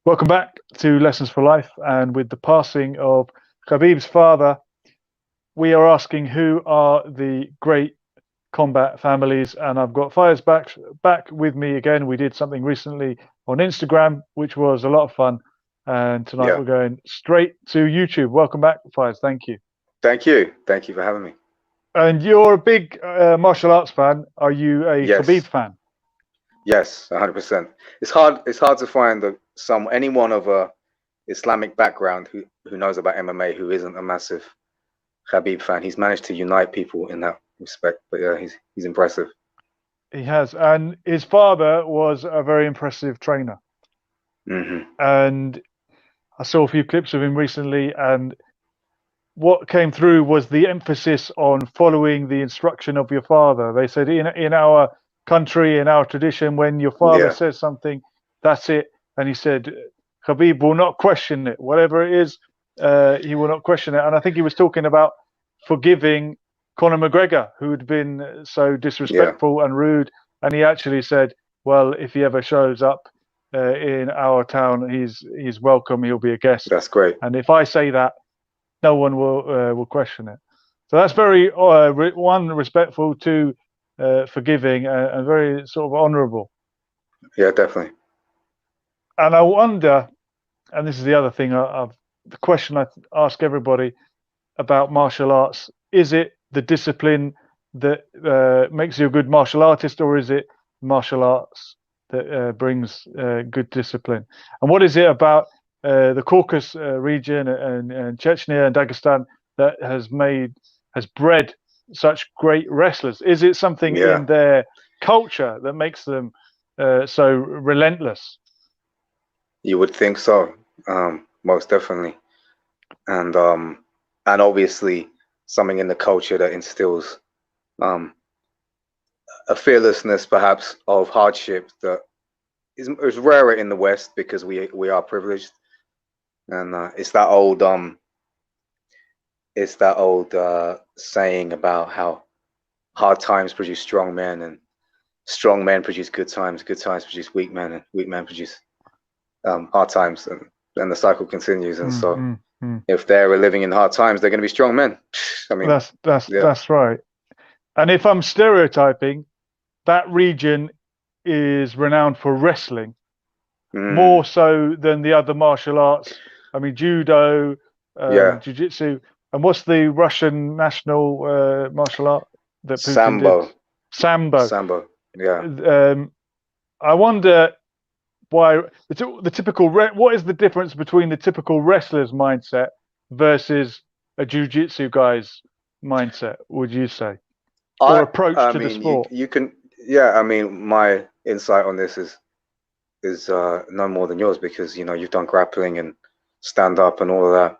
Welcome back to Lessons for Life. And with the passing of Khabib's father, we are asking who are the great combat families. And I've got Fires back with me again. We did something recently on Instagram, which was a lot of fun. And tonight Yeah. we're going straight to YouTube. Welcome back, Fires. Thank you. Thank you. Thank you for having me. And you're a big martial arts fan. Are you a Khabib Yes. fan? Yes, 100%. It's hard to find anyone of a Islamic background who knows about MMA who isn't a massive Khabib fan. He's managed to unite people in that respect. But yeah, he's impressive. He has. And his father was a very impressive trainer. Hmm. And I saw a few clips of him recently, and what came through was the emphasis on following the instruction of your father. They said in our country, in our tradition, when your father Yeah. says something, that's it. And he said, Khabib will not question it, whatever it is, he will not question it. And I think he was talking about forgiving Conor McGregor, who had been so Yeah. disrespectful and rude. And he actually said, well, if he ever shows up in our town, he's welcome. He'll be a guest. That's great. And if I say that, no one will question it. So that's very one, respectful, two, forgiving, and very sort of honourable. Yeah, definitely. And I wonder, and this is the other thing, the question I ask everybody about martial arts: is it the discipline that makes you a good martial artist, or is it martial arts that brings good discipline? And what is it about the Caucasus region and Chechnya and Dagestan that has bred such great wrestlers? Is it something Yeah, in their culture that makes them so relentless? you would think so. Most definitely. And and obviously something in the culture that instills um a fearlessness perhaps of hardship that is rarer in the West because we are privileged, and it's that old saying about how hard times produce strong men, and strong men produce good times produce weak men, and weak men produce hard times, and the cycle continues. And Mm, so, mm, mm. if they're living in hard times, they're going to be strong men. I mean, yeah, That's right. And if I'm stereotyping, that region is renowned for wrestling more mm, so than the other martial arts. I mean, judo, yeah, jiu-jitsu, and what's the Russian national martial art that Putin did? sambo, Sambo. sambo, yeah. Um, I wonder why the typical what is the difference between the typical wrestler's mindset versus a jiu-jitsu guy's mindset, would you say, or I approach I to the mean, you sport? you can, yeah. I mean, my insight on this is no more than yours, because you've done grappling and stand up and all of that,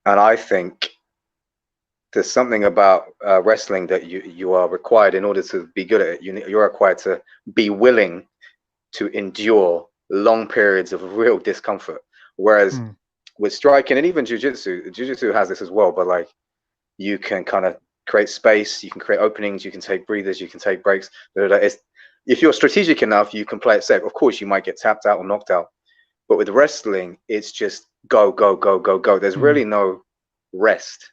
and I think there's something about wrestling that you are required, in order to be good at it. You're required to be willing to endure long periods of real discomfort. Whereas Mm, with striking and even jiu-jitsu has this as well, but like, you can kind of create space, you can create openings, you can take breathers, you can take breaks. If you're strategic enough, you can play it safe. Of course, you might get tapped out or knocked out, but with wrestling, it's just go, go, go, go, go. There's mm, really no rest,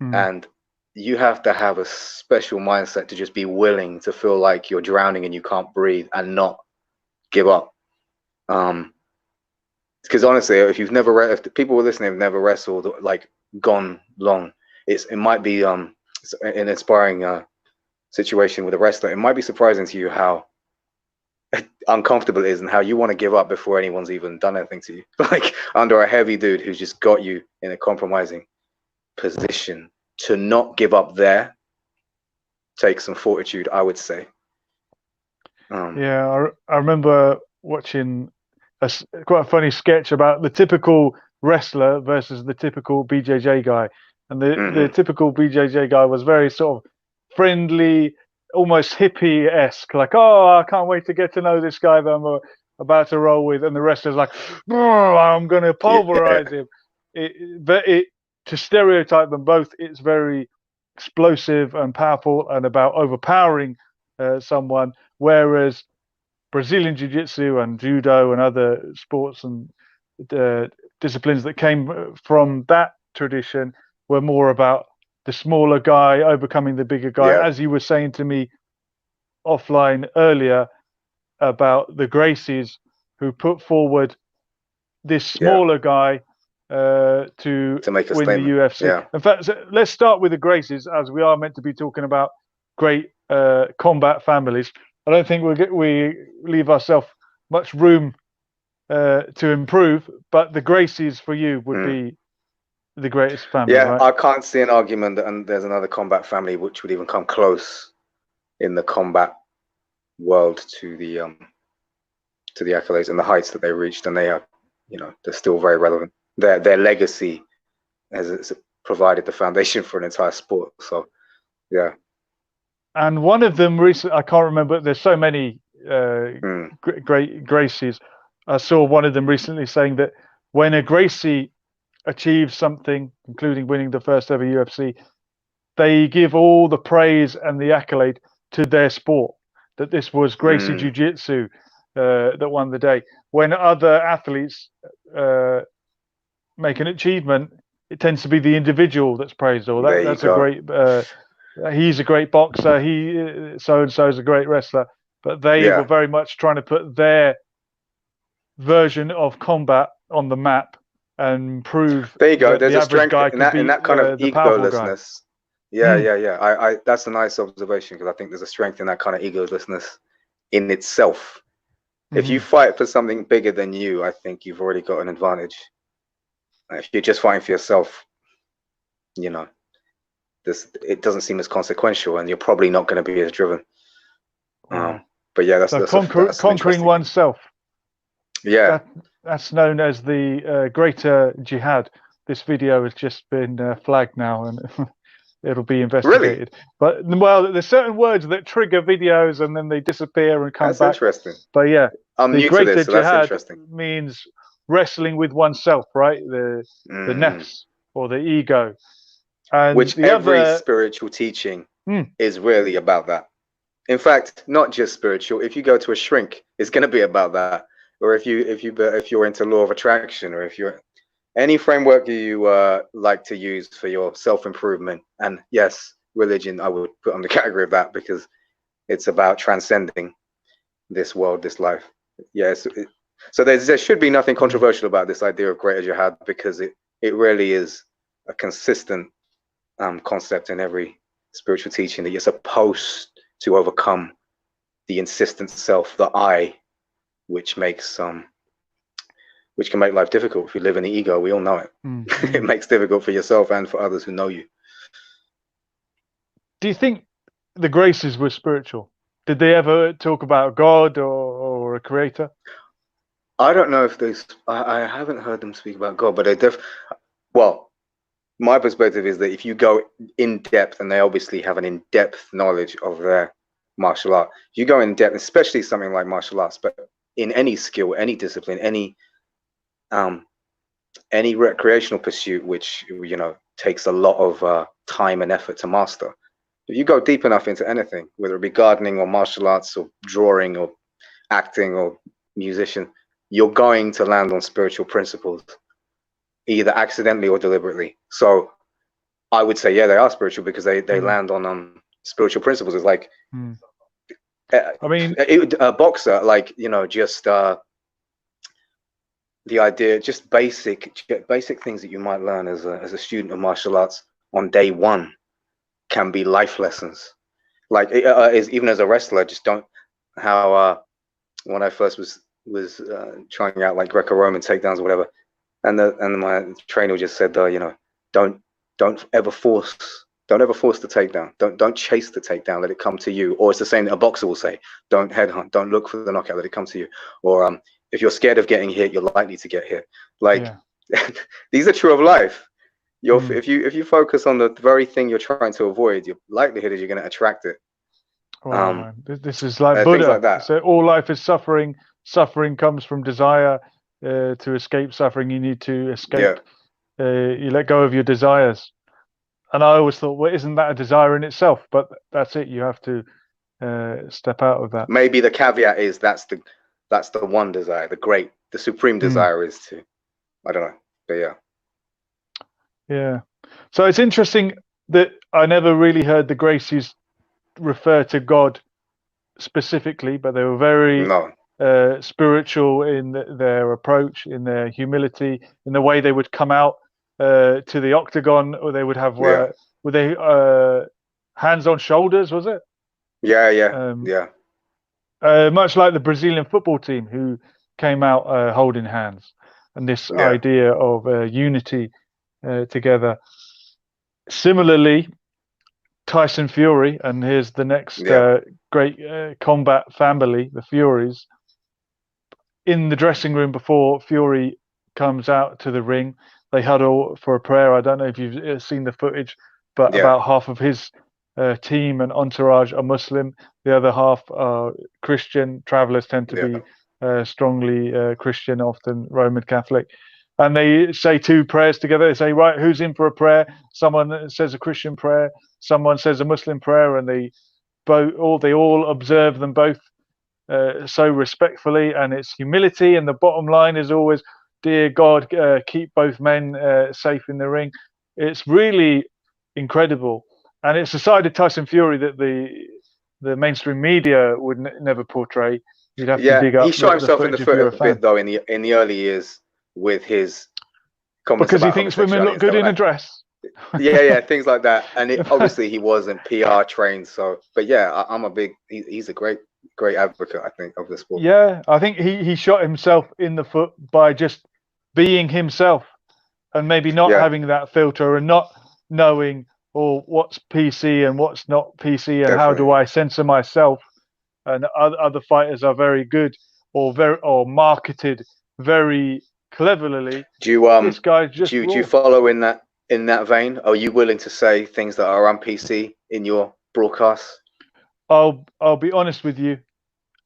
mm. and you have to have a special mindset to just be willing to feel like you're drowning and you can't breathe and not give up. Um, because honestly, if the people who are listening have never wrestled, like, gone long, it might be an inspiring situation with a wrestler. It might be surprising to you how uncomfortable it is, and how you want to give up before anyone's even done anything to you. Like, under a heavy dude who's just got you in a compromising position, to not give up there takes some fortitude, I would say. Yeah, I remember watching quite a funny sketch about the typical wrestler versus the typical BJJ guy. And the Mhm. typical BJJ guy was very sort of friendly, almost hippie-esque, like, oh, I can't wait to get to know this guy that I'm about to roll with. And the wrestler's like, oh, I'm going to Yeah, pulverize him. But to stereotype them both, it's very explosive and powerful and about overpowering someone. Whereas Brazilian Jiu-jitsu and judo and other sports and disciplines that came from that tradition were more about the smaller guy overcoming the bigger guy. Yeah. As you were saying to me offline earlier about the Gracies who put forward this smaller guy to make a win the statement. UFC. Yeah. In fact, let's start with the Gracies, as we are meant to be talking about great combat families. I don't think we leave ourselves much room to improve, but the Gracies for you would be the greatest family, Yeah, right? I can't see an argument that and there's another combat family which would even come close in the combat world to the accolades and the heights that they reached, and they are, they're still very relevant. Their legacy has provided the foundation for an entire sport. So, yeah. And one of them recently, I can't remember. There's so many great Gracies. I saw one of them recently saying that when a Gracie achieves something, including winning the first ever UFC, they give all the praise and the accolade to their sport. That this was Gracie Jiu-Jitsu that won the day. When other athletes make an achievement, it tends to be the individual that's praised. Or that's a great. He's a great boxer. He so and so is a great wrestler. But they were very much trying to put their version of combat on the map and prove there you go. There's the a strength guy in that kind of egolessness. Yeah. I that's a nice observation, because I think there's a strength in that kind of egolessness in itself. If you fight for something bigger than you, I think you've already got an advantage. If you're just fighting for yourself, it doesn't seem as consequential, and you're probably not going to be as driven. But yeah, that's conquering oneself. Yeah, that's known as the greater jihad. This video has just been flagged now, and it'll be investigated. Really? But there's certain words that trigger videos and then they disappear and come back. That's interesting. But yeah, I'm new to this, so that's interesting. Means wrestling with oneself, right? The nefs or the ego. And which every spiritual teaching is really about that. In fact, not just spiritual. If you go to a shrink, it's going to be about that. Or if you're into law of attraction, or if you're any framework you like to use for your self-improvement, and yes, religion I would put on the category of that, because it's about transcending this world, this life. Yes. So there should be nothing controversial about this idea of greater jihad, because it really is a consistent concept in every spiritual teaching, that you're supposed to overcome the insistent self, the I, which can make life difficult. If you live in the ego, we all know it. It makes difficult for yourself and for others who know you. Do you think the Gracies were spiritual? Did they ever talk about God or a creator? I don't know if I haven't heard them speak about God, but well, my perspective is that if you go in depth, and they obviously have an in-depth knowledge of their martial art, if you go in depth, especially something like martial arts, but in any skill, any discipline, any recreational pursuit, which takes a lot of time and effort to master, if you go deep enough into anything, whether it be gardening or martial arts or drawing or acting or musician, you're going to land on spiritual principles, either accidentally or deliberately. So I would say, yeah, they are spiritual, because they land on spiritual principles. It's like, I mean, a boxer, like, just the idea, just basic things that you might learn as a student of martial arts on day one can be life lessons. Like, even as a wrestler, just don't, how when I first was trying out like Greco-Roman takedowns or whatever, and my trainer just said, don't ever force the takedown. Don't chase the takedown. Let it come to you. Or it's the same that a boxer will say, don't headhunt. Don't look for the knockout. Let it come to you. Or if you're scared of getting hit, you're likely to get hit. Like, these are true of life. If you focus on the very thing you're trying to avoid, your likelihood is you're going to attract it. Wow, this is like Buddha. Like that. So all life is suffering. Suffering comes from desire. To escape suffering, you need to escape. You let go of your desires. And I always thought, well, isn't that a desire in itself? But that's it. You have to step out of that. Maybe the caveat is that's the one desire, the supreme desire is to, I don't know, but yeah. Yeah. So it's interesting that I never really heard the Gracies refer to God specifically, but they were very spiritual in their approach, in their humility, in the way they would come out to the octagon, or they would have were they hands on shoulders, was it? Yeah. Much like the Brazilian football team who came out holding hands, and this idea of unity together. Similarly, Tyson Fury, and here's the next great combat family, the Furies. In the dressing room before Fury comes out to the ring, they huddle for a prayer. I don't know if you've seen the footage, but about half of his team and entourage are Muslim. The other half are Christian. Travelers tend to be strongly Christian, often Roman Catholic. And they say two prayers together. They say, right, who's in for a prayer? Someone says a Christian prayer. Someone says a Muslim prayer, and they all observe them both so respectfully. And it's humility. And the bottom line is always, dear God, keep both men safe in the ring. It's really incredible. And it's a side of Tyson Fury that the mainstream media would never portray. You'd have to dig up. He shot himself in the foot a bit though in the early years with his comments because he thinks women look good in a dress. Things like that. And obviously he wasn't PR trained, so but he's a great advocate, I think, of the sport. Yeah, I think he shot himself in the foot by just being himself and maybe not having that filter and not knowing what's PC and what's not PC and how do I censor myself. And other fighters are very good or marketed very cleverly. Do you follow in that vein? Are you willing to say things that are on PC in your broadcasts? I'll be honest with you.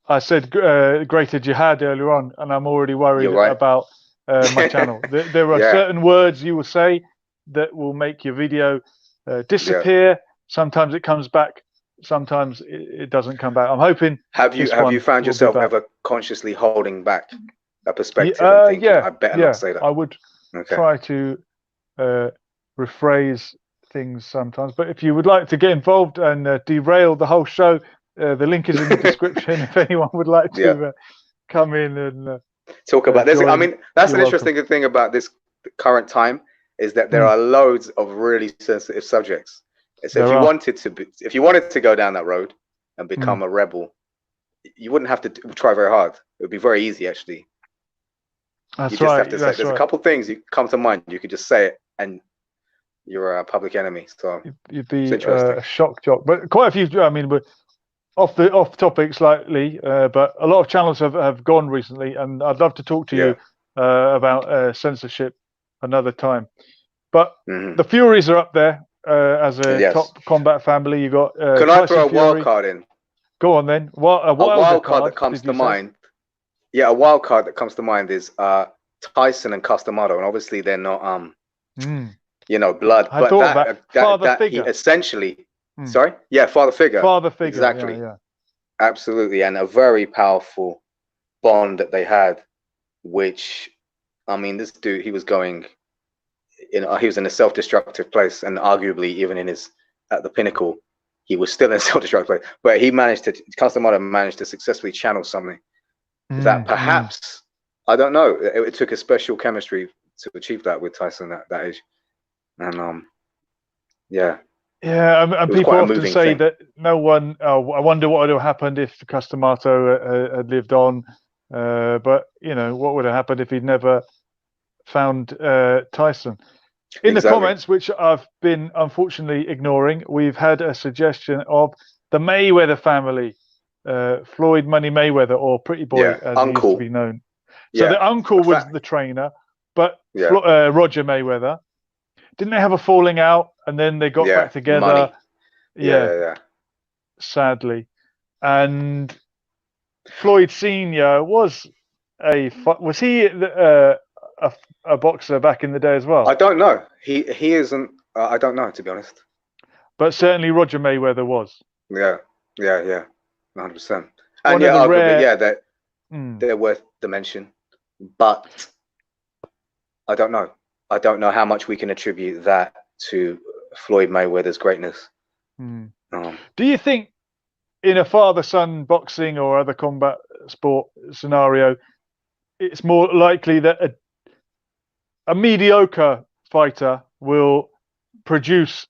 I said greater jihad earlier on, and I'm already worried about my channel. There are certain words you will say that will make your video disappear. Sometimes it comes back. Sometimes it doesn't come back. I'm hoping. Have you found yourself ever consciously holding back a perspective and thinking, I better not say that? I would try to rephrase things sometimes. But if you would like to get involved and derail the whole show, the link is in the description. If anyone would like to come in and talk about this, I mean, that's an interesting thing about this current time is that there are loads of really sensitive subjects. So if you wanted to go down that road and become a rebel, you wouldn't have to try very hard. It would be very easy, actually. That's you just have to say, there's a couple things you come to mind. You could just say it, and you're a public enemy. So you'd be a shock jock. But quite a few. I mean, we're off topic slightly, but a lot of channels have gone recently, and I'd love to talk to you about censorship another time. But the Furies are up there. As a top combat family, you got. Can I throw a wild card in? Go on then. A wild card that comes to mind. Yeah, a wild card that comes to mind is Tyson and Customato, and obviously they're not blood, but that he essentially. Sorry, father figure. Father figure. Exactly. Yeah. Absolutely, and a very powerful bond that they had, which, I mean, this dude, he was going. He was in a self-destructive place, and arguably even at the pinnacle, he was still in a self-destructive place. But Customato managed to successfully channel something that perhaps, I don't know, it took a special chemistry to achieve that with Tyson at that age. And and people often say that no one. I wonder what would have happened if Customato had lived on, but what would have happened if he'd never found Tyson. In the comments, which I've been unfortunately ignoring, we've had a suggestion of the Mayweather family, Floyd Money Mayweather, or Pretty Boy as he used to be known. So the uncle was the trainer, but Roger Mayweather. Didn't they have a falling out and then they got back together? Money. Sadly. And Floyd Senior was he a boxer back in the day as well? I don't know. He isn't. I don't know, to be honest. But certainly Roger Mayweather was. Yeah. 100%. One And of yeah, the arguably, rare. yeah, they're worth the mention. But I don't know. I don't know how much we can attribute that to Floyd Mayweather's greatness. Do you think in a father-son boxing or other combat sport scenario, it's more likely that a mediocre fighter will produce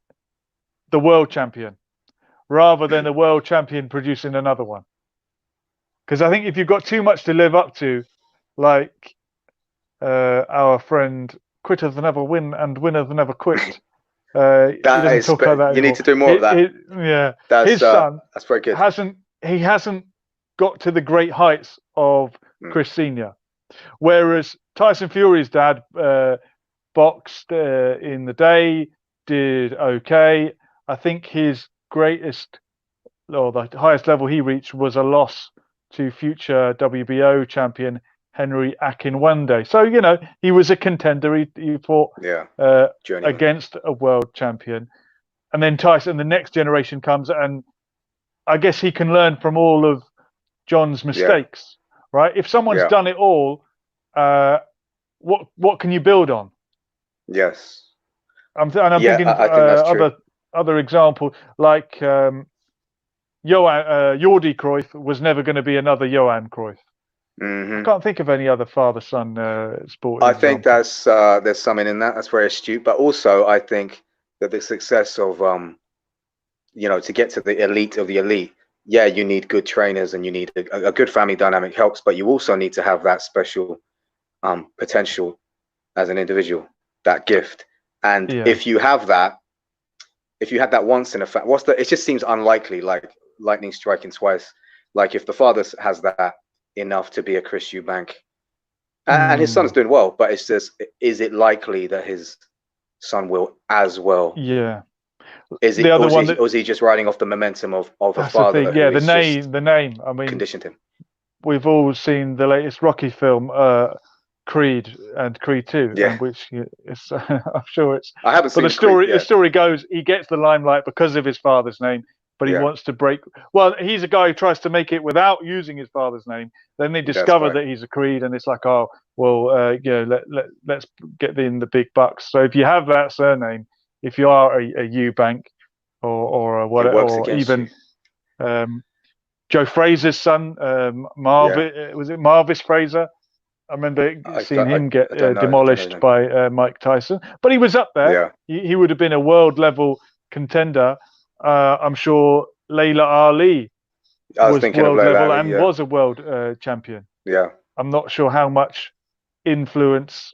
the world champion rather than a world champion producing another one? Because I think if you've got too much to live up to, like our friend quitters never win and winners never quit. He doesn't talk about that you anymore. need to do more of that. Yeah, That's his son that's very good. hasn't got to the great heights of Chris Senior, whereas Tyson Fury's dad boxed in the day, did okay. I think his greatest or the highest level he reached was a loss to future WBO champion Henry Akinwande. So, you know, he was a contender. He fought against a world champion. And then Tyson, the next generation comes, and I guess he can learn from all of John's mistakes, right? If someone's done it all, what can you build on? Yes. I'm thinking I think that's true. other example, like Jordi Cruyff was never going to be another Johan Cruyff. I can't think of any other father-son sport. I think that's there's something in that. That's very astute. But also, I think that the success of to get to the elite of the elite, you need good trainers and you need a good family dynamic helps. But you also need to have that special potential as an individual, that gift. And if you have that, if you had that once in a fact, it just seems unlikely, like lightning striking twice. Like if the father has that enough to be a Chris Eubank, and his son's doing well, but it's just, is it likely that his son will as well? Yeah. Is it, or is he just riding off the momentum of a father? Yeah, the name. I mean, conditioned him. We've all seen the latest Rocky film, Creed and Creed 2, which is, I'm sure it's. I haven't seen the story. The story goes, he gets the limelight because of his father's name, but he wants to break. Well, he's a guy who tries to make it without using his father's name. Then they discover that he's a Creed, and it's like, oh, well, let's get in the big bucks. So if you have that surname, if you are a Eubank or whatever, or even Joe Fraser's son, Marvis, was it Marvis Fraser? I remember seeing him get demolished by Mike Tyson, but he was up there. He would have been a world level contender. I'm sure Layla Ali was world level and was a world champion. Yeah, I'm not sure how much influence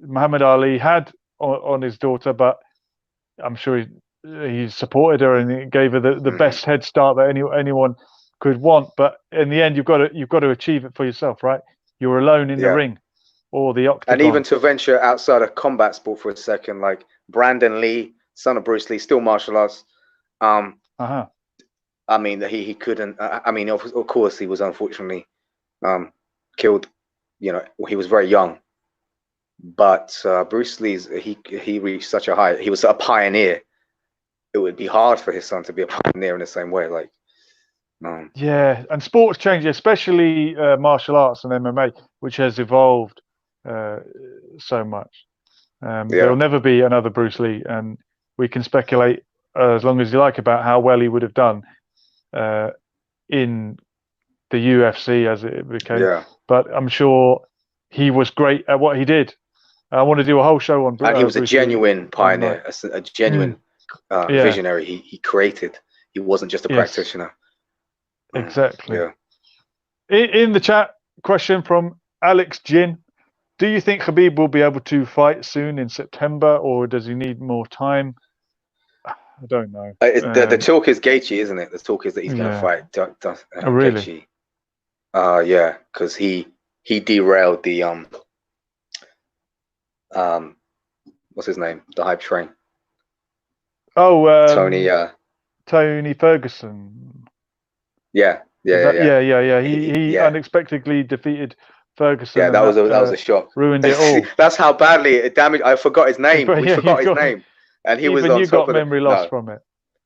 Muhammad Ali had on his daughter, but I'm sure he supported her and gave her the best head start that anyone could want. But in the end, you've got to achieve it for yourself, right? You're alone in the ring or the octagon. And even to venture outside of combat sport for a second, like Brandon Lee, son of Bruce Lee, still martial arts. I mean, he couldn't. I mean, of course, he was unfortunately killed. You know, he was very young. But Bruce Lee's he reached such a height. He was a pioneer. It would be hard for his son to be a pioneer in the same way. Like, yeah, and sports change, especially martial arts and MMA, which has evolved so much. There will never be another Bruce Lee, and we can speculate as long as you like about how well he would have done in the UFC as it became. Yeah. But I'm sure he was great at what he did. I want to do a whole show on. And he was a genuine pioneer, a genuine visionary. He created. He wasn't just a practitioner. Exactly. In the chat, question from Alex Jin: do you think Khabib will be able to fight soon in September, or does he need more time? I don't know. The talk is Gaethje, isn't it? The talk is that he's going to fight oh, really? Gaethje. Yeah, because he derailed the what's his name? The hype train. Oh, Tony Ferguson. Yeah. He unexpectedly defeated Ferguson. Yeah, that was a shock. Ruined it all. That's how badly it damaged. I forgot his name. We forgot his name, and he was on you top got of memory loss from it.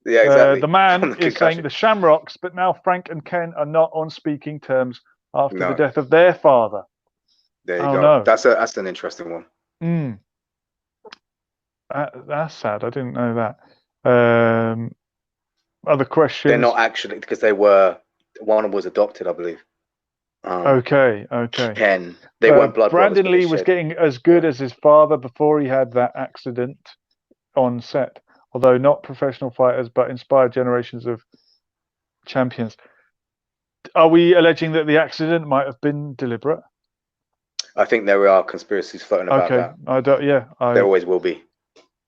Yeah, exactly. The man From the is saying concussion. the Shamrocks, but now Frank and Ken are not on speaking terms after the No, death of their father. there you Oh go. no. That's an interesting one. Mm, that's sad. I didn't know that. Other They're questions? not actually because they were one was adopted, I believe. Okay. Ken, they weren't blood brothers, Brandon but they Lee was shared. getting as good Yeah, as his father before he had that accident on set. Although not professional fighters, but inspired generations of champions. Are we alleging that the accident might have been deliberate? I think there are conspiracies floating about Okay, that. I don't. Yeah, There always will be.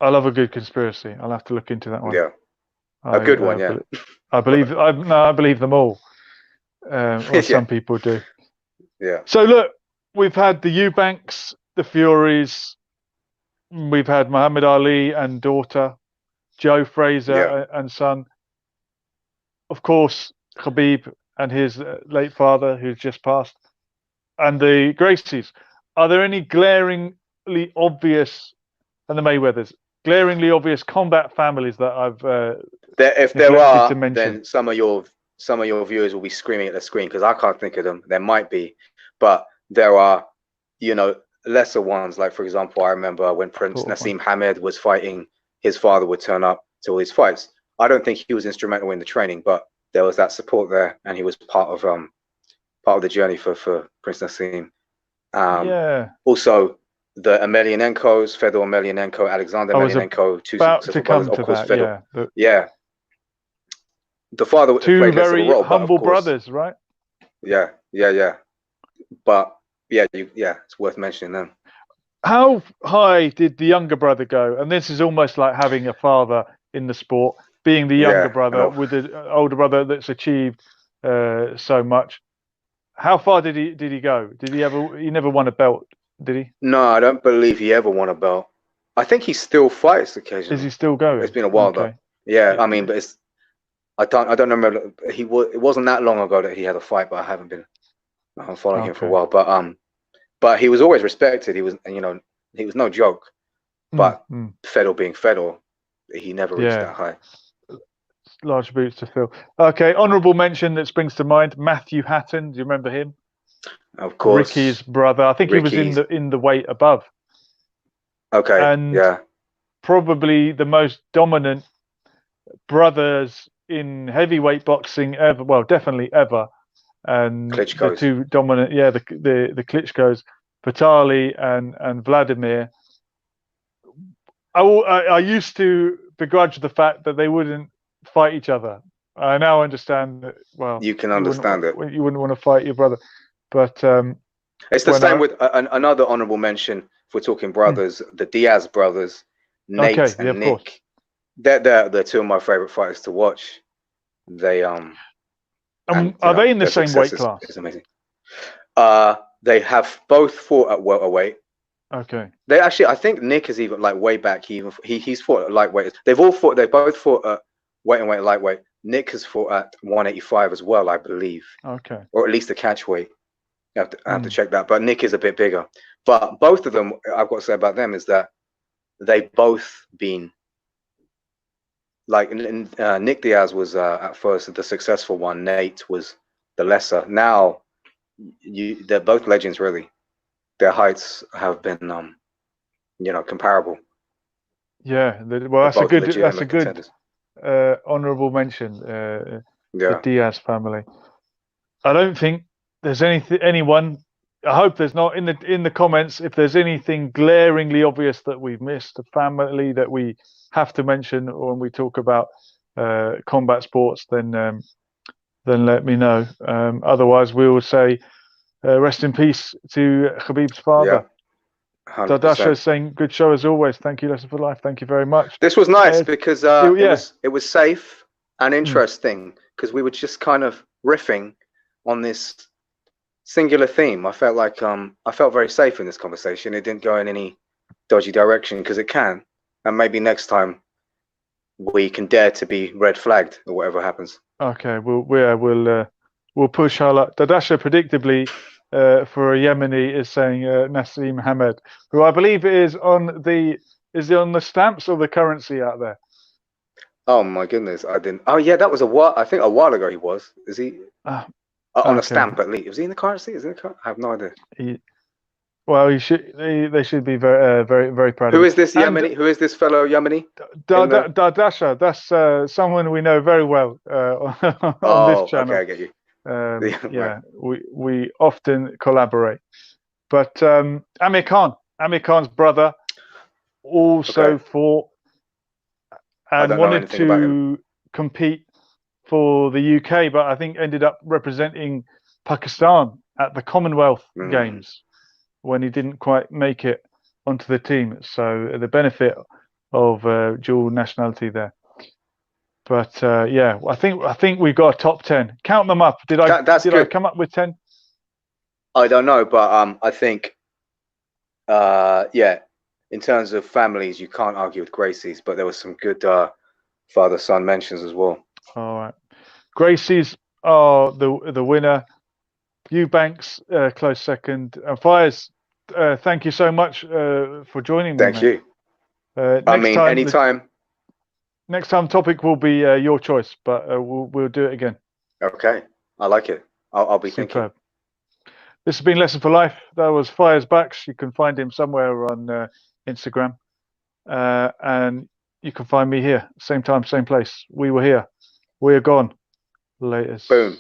I love a good conspiracy. I'll have to look into that one. Yeah, a I good one. Yeah, I believe. I believe them all, or yeah, some people do. yeah, So look, we've had the Eubanks, the Furies. We've had Muhammad Ali and daughter, Joe Fraser yeah. and son. Of course, Khabib and his late father, who's just passed, and the Gracies. Are there any glaringly obvious, and the Mayweathers, glaringly obvious combat families that I've If there neglected to are, mention? then some of your viewers will be screaming at the screen because I can't think of them. There might be, but there are, you know, lesser ones. Like for example, I remember when Prince Nassim Hamed was fighting, his father would turn up to all his fights. I don't think he was instrumental in the training, but there was that support there, and he was part of the journey for Prince Nassim. Yeah, Also, the Emelianenkos, Fedor Emelianenko, Alexander I was Emelianenko, two about to successful brothers. come Of to course, that. Fedor. Yeah, Yeah, the father two played less of a very role, but of humble course, brothers, right? yeah. But yeah, it's worth mentioning them. How high did the younger brother go? And this is almost like having a father in the sport, being the younger Yeah, brother with an older brother that's achieved so much. How far did he go? Did he ever? He never won a belt, did he? no, I don't believe he ever won a belt. I think he still fights Is he occasionally. still It's going? been a while though. Okay. Yeah, I mean, but it's I don't remember. It wasn't that long ago that he had a fight, but I haven't been following him for a Okay. while. But he was always respected. He was, he was no joke. But Fedor being Fedor, he never reached Yeah. that high. Large boots to fill. Okay. Honourable mention that springs to mind: Matthew Hatton. Do you remember him? Of course, Ricky's brother. I think he was Ricky's. in the weight above. Okay. And Yeah. probably the most dominant brothers in heavyweight boxing ever. Well, definitely ever. And the Klitschko's. two dominant, the Klitschko's, Vitali and Vladimir. I used to begrudge the fact that they wouldn't fight each other. I now understand that. Well, You can understand it. You wouldn't want to fight your brother, but it's the same with another honorable mention. If we're talking brothers, the Diaz brothers, Nate and Nick. They're two of my favorite fighters to watch. They and are they in the same weight class? It's amazing. They have both fought at welterweight. Okay. They actually, I think Nick is even like way back. He's fought at lightweight. They both fought at weight and lightweight. Nick has fought at 185 as well, I believe. Okay. Or at least the catch weight. I have to check that. But Nick is a bit bigger. But both of them, I've got to say about them is that they've both been like Nick Diaz was at first the successful one. Nate was the lesser. Now they're both legends, really. Their heights have been comparable. Yeah, well, that's a good honorable mention. The Diaz family. I don't think there's anyone. I hope there's not in the comments. If there's anything glaringly obvious that we've missed, a family that we have to mention when we talk about combat sports, then let me know. Otherwise, we will say rest in peace to Khabib's father. Yeah, Dadasha is saying, good show as always. Thank you, Lesson for Life. Thank you very much. This was nice because it was safe and interesting because we were just kind of riffing on this singular theme. I felt like I felt very safe in this conversation. It didn't go in any dodgy direction because it can. And maybe next time we can dare to be red flagged or whatever happens. Okay, we'll push our luck. Dadasha predictably for a Yemeni is saying Nassim Hamed, who I believe is on the stamps or the currency out there. Oh my goodness, I didn't. Oh yeah, that was a while. I think a while ago he was. Is he Ah, on a okay. stamp at least? Was he in the currency? Is he in the I have no idea. He, well, he should. They should be very proud of Who him. is this And Yemeni? Who is this fellow Yemeni in the? Dardasha, that's someone we know very well on this Oh, okay, channel. I get you. Right. Yeah, we often collaborate. But Amir Khan's brother, Okay. also fought I and don't know wanted anything about him. to compete for the UK, but I think ended up representing Pakistan at the Commonwealth Mm. Games when he didn't quite make it onto the team. So the benefit of dual nationality there. But yeah, I think we've got a top 10. Count them up. That's Did I good. come up with 10? I don't know, but I think yeah, in terms of families, you can't argue with Gracie's, but there was some good father-son mentions as well. All right. Gracie's are the winner. Eubanks close second. And Fires, thank you so much for joining me, Thank mate. you. I mean, anytime. Next time topic will be your choice, but we'll do it again. Okay, I like it. I'll be thinking. Superb. This has been Lesson for Life. That was Fires Backs. You can find him somewhere on Instagram, and you can find me here, same time, same place. We were here. We are gone. Latest. Boom.